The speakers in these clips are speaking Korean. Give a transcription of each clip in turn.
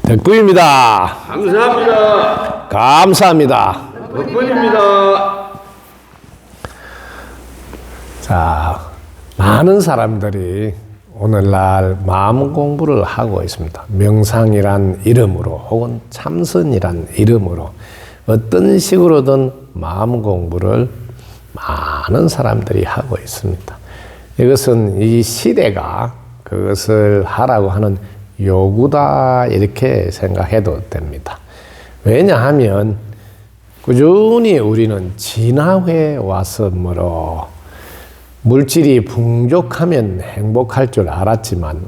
덕분입니다. 감사합니다. 감사합니다. 덕분입니다. 자, 많은 사람들이 오늘날 마음 공부를 하고 있습니다. 명상이란 이름으로 혹은 참선이란 이름으로 어떤 식으로든 마음 공부를 많은 사람들이 하고 있습니다. 이것은 이 시대가 그것을 하라고 하는 요구다 이렇게 생각해도 됩니다. 왜냐하면 꾸준히 우리는 진화해 왔으므로 물질이 풍족하면 행복할 줄 알았지만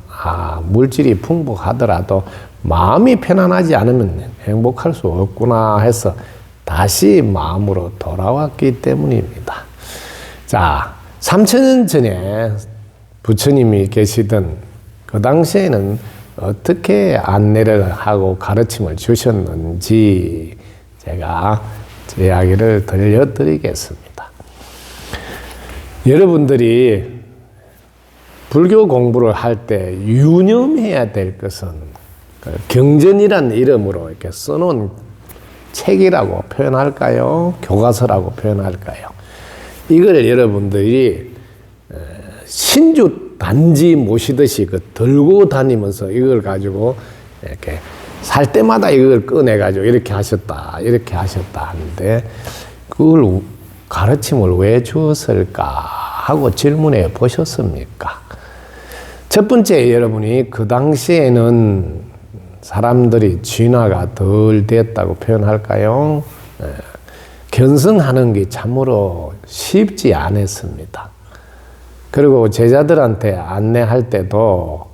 물질이 풍부하더라도 마음이 편안하지 않으면 행복할 수 없구나 해서 다시 마음으로 돌아왔기 때문입니다. 자, 3000년 전에 부처님이 계시던 그 당시에는 어떻게 안내를 하고 가르침을 주셨는지 제가 이야기를 들려드리겠습니다. 여러분들이 불교 공부를 할 때 유념해야 될 것은 경전이란 이름으로 이렇게 써놓은 책이라고 표현할까요? 교과서라고 표현할까요? 이걸 여러분들이 신주 단지 모시듯이 들고 다니면서 이걸 가지고 이렇게 살 때마다 이걸 꺼내가지고 이렇게 하셨다, 이렇게 하셨다 하는데 그걸 가르침을 왜 주었을까 하고 질문해 보셨습니까? 첫 번째 여러분이 그 당시에는 사람들이 진화가 덜 됐다고 표현할까요? 견성하는 게 참으로 쉽지 않았습니다. 그리고 제자들한테 안내할 때도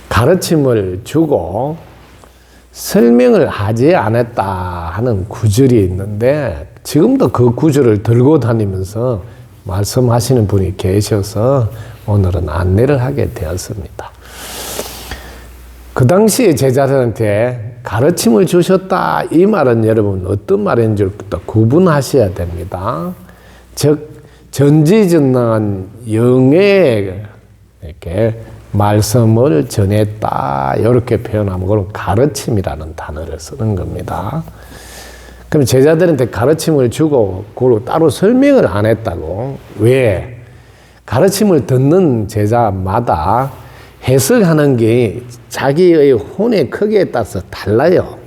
가르침을 주고 설명을 하지 않았다 하는 구절이 있는데 지금도 그 구절을 들고 다니면서 말씀하시는 분이 계셔서 오늘은 안내를 하게 되었습니다. 그 당시에 제자들한테 가르침을 주셨다 이 말은 여러분 어떤 말인지 또 구분하셔야 됩니다. 즉 전지전능한 영의 이렇게 말씀을 전했다 이렇게 표현하면 그건 가르침이라는 단어를 쓰는 겁니다. 그럼 제자들한테 가르침을 주고 그걸 따로 설명을 안 했다고? 왜? 가르침을 듣는 제자마다 해석하는 게 자기의 혼의 크기에 따라서 달라요.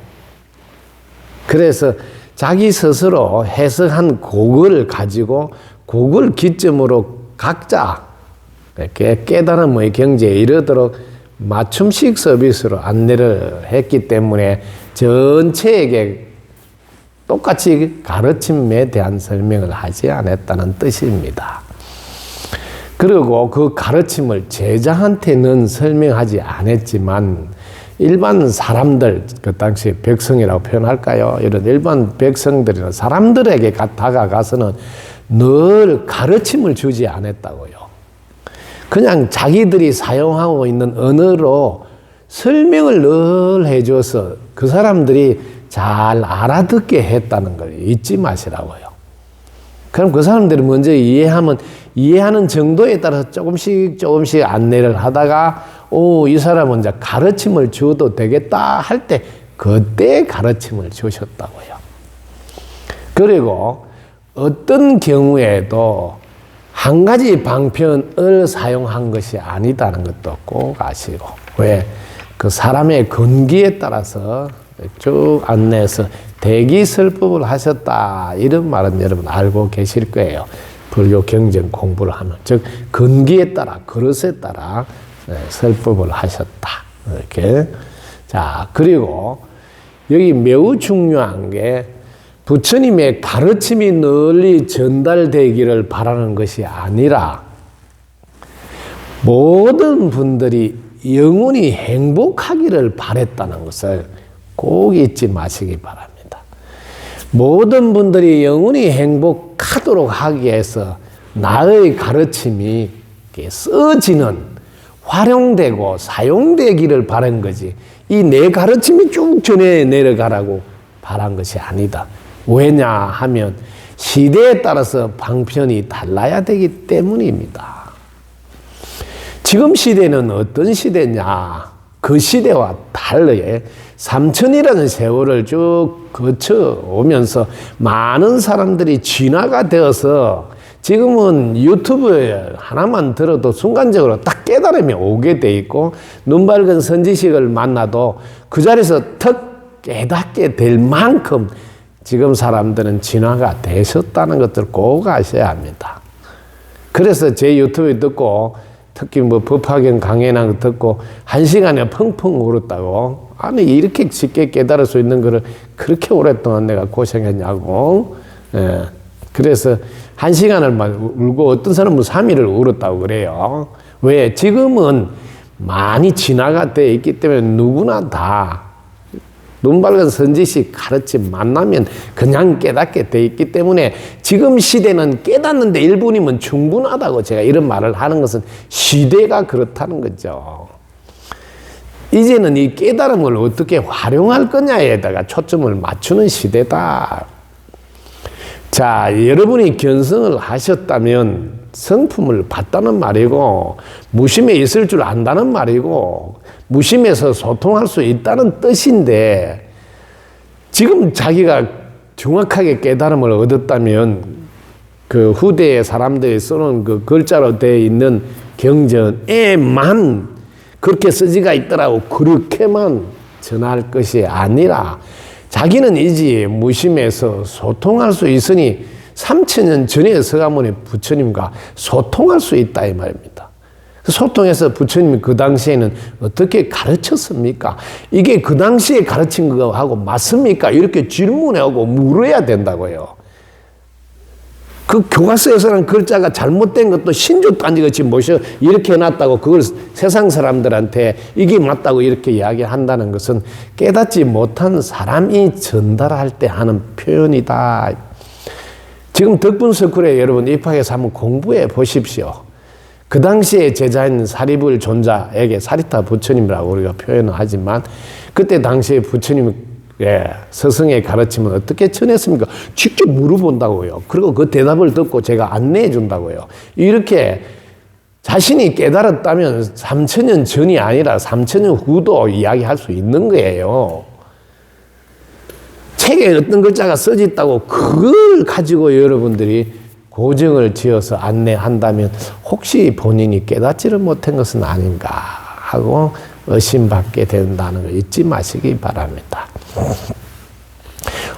그래서 자기 스스로 해석한 그걸 가지고 그걸 기점으로 각자 이렇게 깨달음의 경지에 이르도록 맞춤식 서비스로 안내를 했기 때문에 전체에게 똑같이 가르침에 대한 설명을 하지 않았다는 뜻입니다. 그리고 그 가르침을 제자한테는 설명하지 않았지만 일반 사람들, 그 당시 백성이라고 표현할까요? 이런 일반 백성들이나 사람들에게 다가가서는 늘 가르침을 주지 않았다고요. 그냥 자기들이 사용하고 있는 언어로 설명을 늘 해줘서 그 사람들이 잘 알아듣게 했다는 걸 잊지 마시라고요. 그럼 그 사람들이 먼저 이해하는 정도에 따라서 조금씩 안내를 하다가 이 사람은 이제 가르침을 줘도 되겠다 할 때 그때 가르침을 주셨다고요. 그리고 어떤 경우에도 한 가지 방편을 사용한 것이 아니다는 것도 꼭 아시고 왜? 그 사람의 근기에 따라서 쭉 안내해서 대기설법을 하셨다 이런 말은 여러분 알고 계실 거예요. 불교 경전 공부를 하면 즉 근기에 따라 그릇에 따라 설법을 하셨다 이렇게. 자, 그리고 여기 매우 중요한 게 부처님의 가르침이 널리 전달되기를 바라는 것이 아니라 모든 분들이 영원히 행복하기를 바랬다는 것을 꼭 잊지 마시기 바랍니다. 모든 분들이 영원히 행복하도록 하기 위해서 나의 가르침이 써지는 활용되고 사용되기를 바란 거지 이 내 가르침이 쭉 전해 내려가라고 바란 것이 아니다. 왜냐하면 시대에 따라서 방편이 달라야 되기 때문입니다. 지금 시대는 어떤 시대냐? 그 시대와 달리 3000이라는 세월을 쭉 거쳐오면서 많은 사람들이 진화가 되어서 지금은 유튜브에 하나만 들어도 순간적으로 딱 깨달음이 오게 돼 있고 눈 밝은 선지식을 만나도 그 자리에서 턱 깨닫게 될 만큼 지금 사람들은 진화가 되셨다는 것들을 꼭 아셔야 합니다. 그래서 제 유튜브 듣고 특히 뭐 법화경 강연한 거 듣고 1시간에 펑펑 울었다고. 아니 이렇게 쉽게 깨달을 수 있는 거를 그렇게 오랫동안 내가 고생했냐고. 예. 그래서 1시간을 막 울고 어떤 사람은 3일을 울었다고 그래요. 왜? 지금은 많이 진화가 되어 있기 때문에 누구나 다 눈 밝은 선지식 가르침 만나면 그냥 깨닫게 돼 있기 때문에 지금 시대는 깨닫는데 1분이면 충분하다고 제가 이런 말을 하는 것은 시대가 그렇다는 거죠. 이제는 이 깨달음을 어떻게 활용할 거냐에다가 초점을 맞추는 시대다. 자, 여러분이 견성을 하셨다면 성품을 받다는 말이고 무심에 있을 줄 안다는 말이고 무심해서 소통할 수 있다는 뜻인데 지금 자기가 정확하게 깨달음을 얻었다면 그 후대의 사람들이 쓰는 그 글자로 되어 있는 경전에만 그렇게 쓰지가 있더라고. 그렇게만 전할 것이 아니라 자기는 이제 무심해서 소통할 수 있으니 3000년 전에 서가모니 부처님과 소통할 수 있다 이 말입니다. 소통해서 부처님이 그 당시에는 어떻게 가르쳤습니까? 이게 그 당시에 가르친 거하고 맞습니까? 이렇게 질문하고 물어야 된다고요. 그 교과서에서는 글자가 잘못된 것도 신조단지같이 모셔 이렇게 해놨다고 그걸 세상 사람들한테 이게 맞다고 이렇게 이야기한다는 것은 깨닫지 못한 사람이 전달할 때 하는 표현이다. 지금 덕분서쿨에 여러분 입학해서 한번 공부해 보십시오. 그 당시에 제자인 사리불 존자에게 사리타 부처님이라고 우리가 표현을 하지만 그때 당시에 부처님이 스승의 가르침을 어떻게 전했습니까? 직접 물어본다고요. 그리고 그 대답을 듣고 제가 안내해 준다고요. 이렇게 자신이 깨달았다면 3000년 전이 아니라 3000년 후도 이야기할 수 있는 거예요. 책에 어떤 글자가 써져 있다고 그걸 가지고 여러분들이 고정을 지어서 안내한다면 혹시 본인이 깨닫지를 못한 것은 아닌가 하고 의심받게 된다는 걸 잊지 마시기 바랍니다.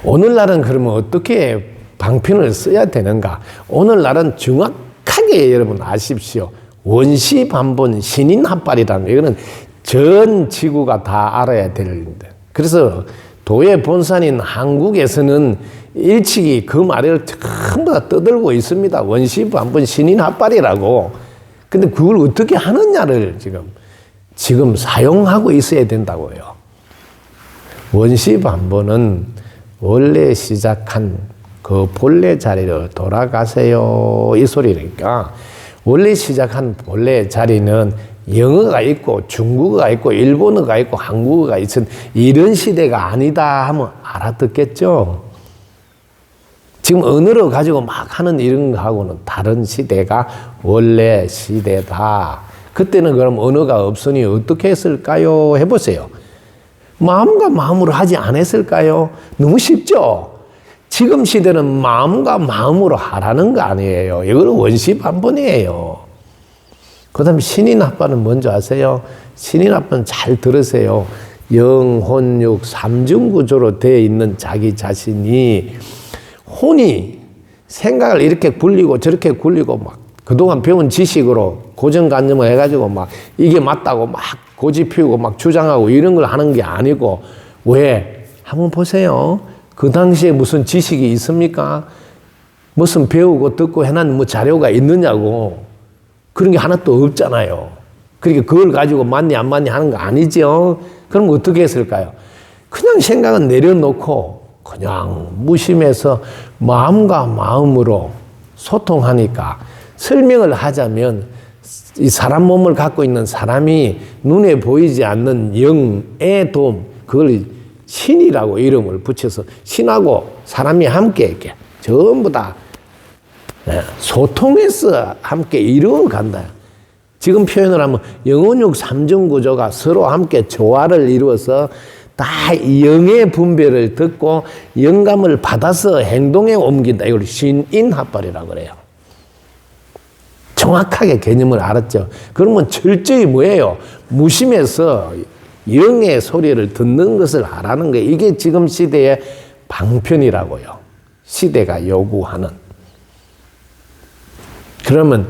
오늘날은 그러면 어떻게 방편을 써야 되는가? 오늘날은 정확하게 여러분 아십시오. 원시반본 신인합발이라는 이거는 전 지구가 다 알아야 될 일인데. 그래서 도의 본산인 한국에서는 일찍이 그 말을 전부 다 떠들고 있습니다. 원시반본 신인합발이라고. 근데 그걸 어떻게 하느냐를 지금 사용하고 있어야 된다고요. 원시반본은 원래 시작한 그 본래 자리로 돌아가세요. 이 소리니까 원래 시작한 본래 자리는 영어가 있고 중국어가 있고 일본어가 있고 한국어가 있은 이런 시대가 아니다 하면 알아듣겠죠. 지금 언어로 가지고 막 하는 이런 거하고는 다른 시대가 원래 시대다. 그때는 그럼 언어가 없으니 어떻게 했을까요? 해보세요. 마음과 마음으로 하지 않았을까요? 너무 쉽죠? 지금 시대는 마음과 마음으로 하라는 거 아니에요. 이거는 원시반본이에요. 그 다음에 신인합반은 뭔지 아세요? 신인합반은 잘 들으세요. 영혼육 삼중구조로 되어 있는 자기 자신이 혼이 생각을 이렇게 굴리고 저렇게 굴리고 막 그동안 배운 지식으로 고정관념을 해가지고 막 이게 맞다고 막 고집 피우고 막 주장하고 이런 걸 하는 게 아니고 왜? 한번 보세요. 그 당시에 무슨 지식이 있습니까? 무슨 배우고 듣고 해놓은 뭐 자료가 있느냐고. 그런 게 하나도 없잖아요. 그러니까 그걸 가지고 맞니 안 맞니 하는 거 아니죠. 그럼 어떻게 했을까요? 그냥 생각은 내려놓고 그냥 무심해서 마음과 마음으로 소통하니까 설명을 하자면 이 사람 몸을 갖고 있는 사람이 눈에 보이지 않는 영의 도움, 그걸 신이라고 이름을 붙여서 신하고 사람이 함께 이렇게 전부 다 소통해서 함께 이루어간다. 지금 표현을 하면 영혼육 삼중구조가 서로 함께 조화를 이루어서 다 영의 분별을 듣고 영감을 받아서 행동에 옮긴다. 이걸 신인합발이라고 그래요. 정확하게 개념을 알았죠. 그러면 철저히 뭐예요? 무심해서 영의 소리를 듣는 것을 하라는 거예요. 이게 지금 시대의 방편이라고요. 시대가 요구하는. 그러면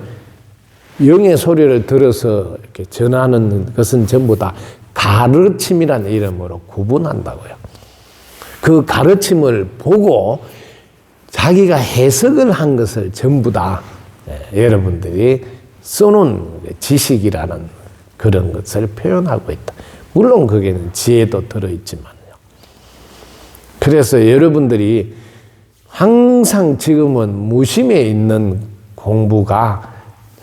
영의 소리를 들어서 이렇게 전하는 것은 전부 다 가르침이라는 이름으로 구분한다고요. 그 가르침을 보고 자기가 해석을 한 것을 전부 다 여러분들이 써놓은 지식이라는 그런 것을 표현하고 있다. 물론 거기에는 지혜도 들어있지만요. 그래서 여러분들이 항상 지금은 무심에 있는 공부가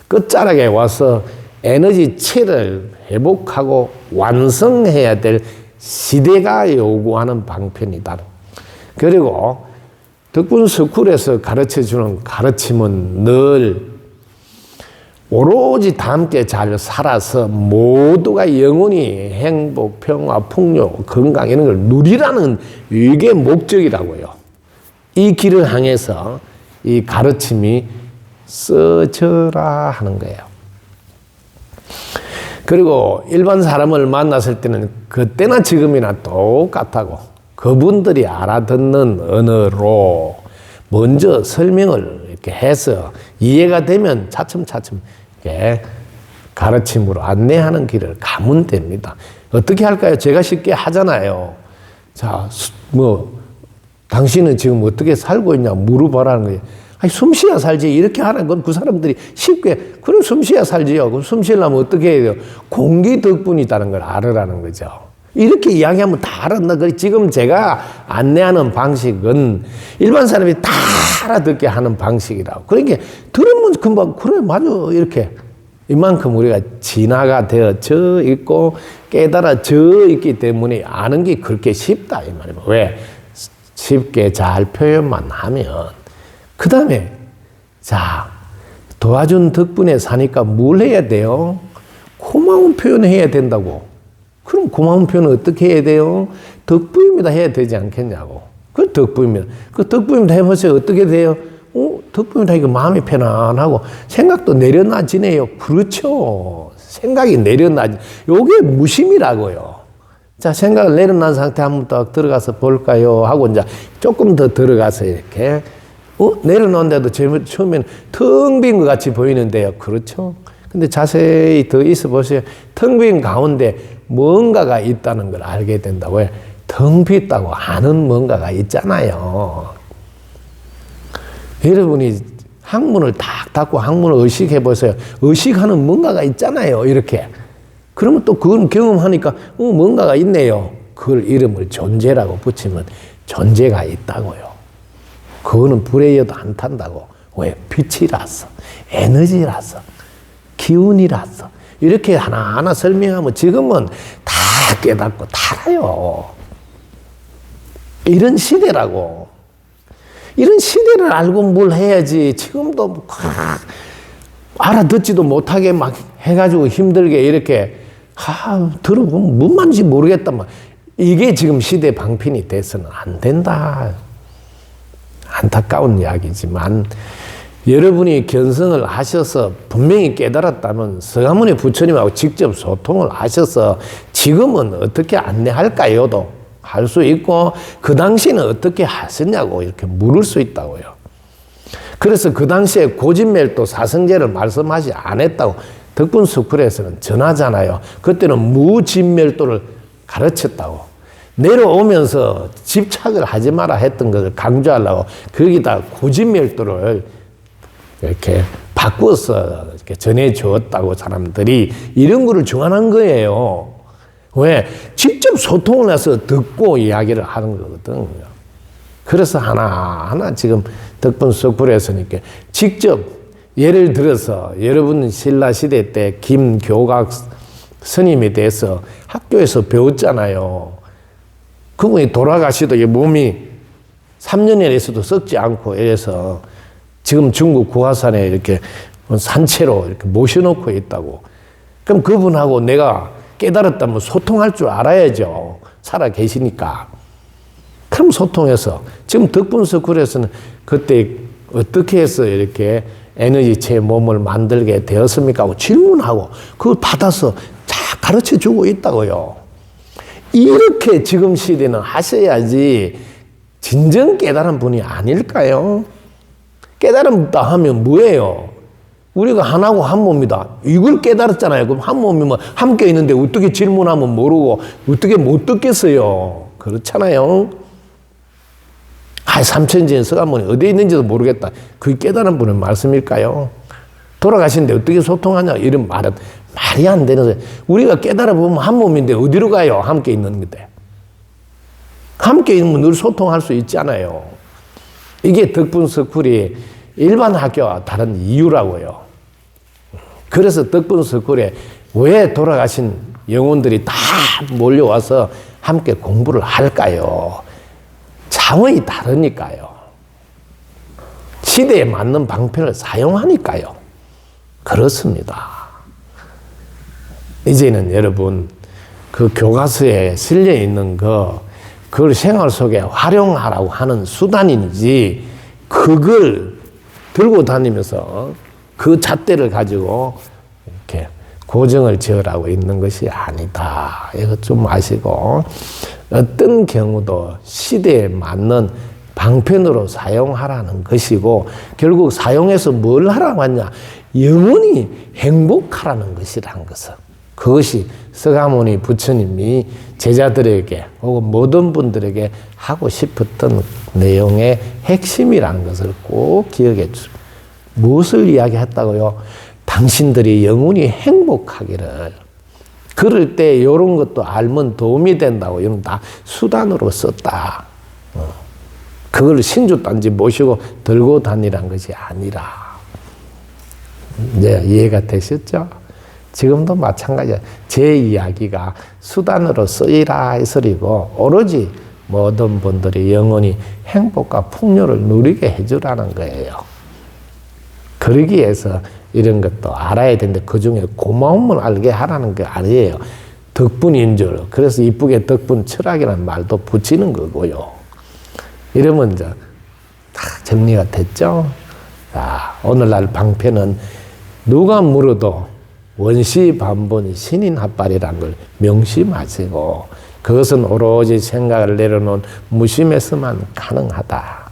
끝자락에 와서 에너지체를 회복하고 완성해야 될 시대가 요구하는 방편이다. 그리고 덕분 스쿨에서 가르쳐주는 가르침은 늘 오로지 다 함께 잘 살아서 모두가 영원히 행복, 평화, 풍요, 건강 이런 걸 누리라는 이게 목적이라고요. 이 길을 향해서 이 가르침이 써져라 하는 거예요. 그리고 일반 사람을 만났을 때는 그때나 지금이나 똑같다고 그분들이 알아듣는 언어로 먼저 설명을 이렇게 해서 이해가 되면 차츰차츰 이렇게 가르침으로 안내하는 길을 가면 됩니다. 어떻게 할까요? 제가 쉽게 하잖아요. 자, 당신은 지금 어떻게 살고 있냐 물어보라는 거예요. 아니, 숨 쉬어야 살지. 이렇게 하는 건 그 사람들이 쉽게, 그래, 숨 쉬어야 살지요. 그럼 숨 쉬려면 어떻게 해야 돼요? 공기 덕분이다는 걸 알으라는 거죠. 이렇게 이야기하면 다 알았나? 지금 제가 안내하는 방식은 일반 사람이 다 알아듣게 하는 방식이라고. 그러니까 들으면 금방, 그래, 맞아. 이렇게. 이만큼 우리가 진화가 되어져 있고 깨달아져 있기 때문에 아는 게 그렇게 쉽다. 이 말이에요. 왜? 쉽게 잘 표현만 하면. 그 다음에, 자, 도와준 덕분에 사니까 뭘 해야 돼요? 고마운 표현을 해야 된다고. 그럼 고마운 표현은 어떻게 해야 돼요? 덕분입니다 해야 되지 않겠냐고. 그 덕분입니다. 그 덕분입니다 해보세요. 어떻게 돼요? 덕분입니다 하니까 마음이 편안하고 생각도 내려놔지네요. 그렇죠. 생각이 내려놔지. 요게 무심이라고요. 자, 생각을 내려놓은 상태 한번 딱 들어가서 볼까요? 하고 이제 조금 더 들어가서 이렇게 내려놓은데도 처음에는 텅 빈 것 같이 보이는데요. 그렇죠? 근데 자세히 더 있어 보세요. 텅 빈 가운데 뭔가가 있다는 걸 알게 된다고 해요. 텅 빈다고 아는 뭔가가 있잖아요. 여러분이 항문을 탁 닫고 항문을 의식해 보세요. 의식하는 뭔가가 있잖아요. 이렇게. 그러면 또 그걸 경험하니까 뭔가가 있네요. 그걸 이름을 존재라고 붙이면 존재가 있다고요. 그거는 불에 이어도 안 탄다고. 왜? 빛이라서, 에너지라서, 기운이라서. 이렇게 하나하나 설명하면 지금은 다 깨닫고 다 알아요. 이런 시대라고. 이런 시대를 알고 뭘 해야지. 지금도 알아듣지도 못하게 막 해가지고 힘들게 이렇게 들어보면 뭔 말인지 모르겠단 말. 이게 지금 시대 방편이 돼서는 안 된다. 안타까운 이야기지만 여러분이 견성을 하셔서 분명히 깨달았다면 서가모니 부처님하고 직접 소통을 하셔서 지금은 어떻게 안내할까요도 할 수 있고 그 당시에는 어떻게 하셨냐고 이렇게 물을 수 있다고요. 그래서 그 당시에 고진멸도 사성제를 말씀하지 않았다고 덕분 스쿨에서는 전하잖아요. 그때는 무진멸도를 가르쳤다고. 내려오면서 집착을 하지 마라 했던 것을 강조하려고 거기다 고진멸도를 이렇게 바꾸어서 이렇게 전해 주었다고 사람들이 이런 거를 중안한 거예요. 왜? 직접 소통을 해서 듣고 이야기를 하는 거거든요. 그래서 하나하나 지금 덕분 스쿨에서니까 직접 예를 들어서 여러분 신라 시대 때 김교각 스님에 대해서 학교에서 배웠잖아요. 그분이 돌아가시도 몸이 3년이라서도 썩지 않고 이래서 지금 중국 구화산에 이렇게 산채로 이렇게 모셔놓고 있다고. 그럼 그분하고 내가 깨달았다면 소통할 줄 알아야죠. 살아 계시니까. 그럼 소통해서 지금 덕분스쿨에서는 그때 어떻게 해서 이렇게 에너지체 몸을 만들게 되었습니까? 하고 질문하고 그걸 받아서 잘 가르쳐 주고 있다고요. 이렇게 지금 시대는 하셔야지 진정 깨달은 분이 아닐까요? 깨달음다 하면 뭐예요? 우리가 하나고 한 몸이다. 이걸 깨달았잖아요. 그럼 한 몸이면 함께 있는데 어떻게 질문하면 모르고 어떻게 못 듣겠어요? 그렇잖아요. 삼천지인 서가모니 어디에 있는지도 모르겠다. 그게 깨달은 분의 말씀일까요? 돌아가시는데 어떻게 소통하냐 이런 말은 말이 안 되는 거예요. 우리가 깨달아 보면 한 몸인데 어디로 가요? 함께 있는 건데. 함께 있으면 늘 소통할 수 있잖아요. 이게 덕분스쿨이 일반 학교와 다른 이유라고요. 그래서 덕분스쿨에 왜 돌아가신 영혼들이 다 몰려와서 함께 공부를 할까요? 차원이 다르니까요. 시대에 맞는 방편을 사용하니까요. 그렇습니다. 이제는 여러분 그 교과서에 실려 있는 그걸 생활 속에 활용하라고 하는 수단이지 그걸 들고 다니면서 그 잣대를 가지고 이렇게 고정을 지으라고 있는 것이 아니다. 이거 좀 아시고 어떤 경우도 시대에 맞는 방편으로 사용하라는 것이고 결국 사용해서 뭘 하라고 하냐? 영원히 행복하라는 것이라는 것은 그것이 서가모니 부처님이 제자들에게 혹은 모든 분들에게 하고 싶었던 내용의 핵심이라는 것을 꼭 기억해 주십시오. 무엇을 이야기했다고요? 당신들이 영원히 행복하기를. 그럴 때 이런 것도 알면 도움이 된다고. 이런 다 수단으로 썼다. 그걸 신주단지 모시고 들고 다니란 것이 아니라. 이제 이해가 되셨죠? 지금도 마찬가지야. 제 이야기가 수단으로 쓰이라 이 소리고 오로지 모든 분들이 영원히 행복과 풍요를 누리게 해주라는 거예요. 그러기 위해서 이런 것도 알아야 되는데 그중에 고마움을 알게 하라는 게 아니에요. 덕분인 줄. 그래서 이쁘게 덕분 철학이라는 말도 붙이는 거고요. 이러면 이제 다 정리가 됐죠? 자, 오늘날 방편은 누가 물어도 원시반본 신인합발이라는 걸 명심하시고 그것은 오로지 생각을 내려놓은 무심에서만 가능하다.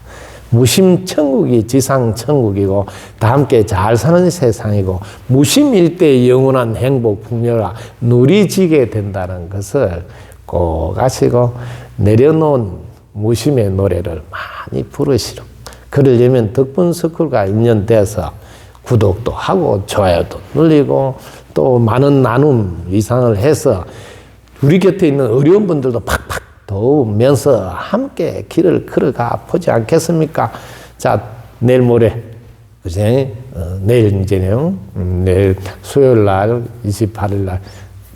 무심천국이 지상천국이고 다 함께 잘 사는 세상이고 무심일 때 영원한 행복 풍요가 누리지게 된다는 것을 꼭 아시고 내려놓은 무심의 노래를 많이 부르시로. 그러려면 덕분스쿨과 인연돼서 구독도 하고 좋아요도 눌리고 또 많은 나눔 이상을 해서 우리 곁에 있는 어려운 분들도 팍팍 도우면서 함께 길을 걸어가 보지 않겠습니까? 자, 내일 모레, 그제? 내일 이제요. 내일 수요일 날, 28일 날,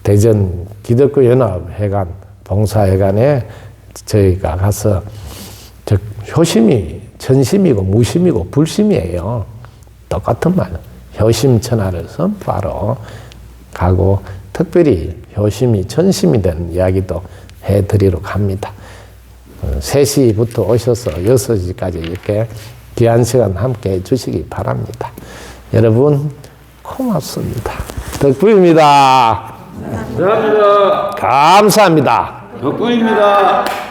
대전 기독교연합회관, 봉사회관에 저희가 가서, 효심이 천심이고 무심이고 불심이에요. 똑같은 말. 효심천하를 선포하러 가고, 특별히 효심이 천심이 된 이야기도 해드리러 갑니다. 3시부터 오셔서 6시까지 이렇게 귀한 시간 함께 해주시기 바랍니다. 여러분 고맙습니다. 덕분입니다. 감사합니다. 감사합니다. 덕분입니다.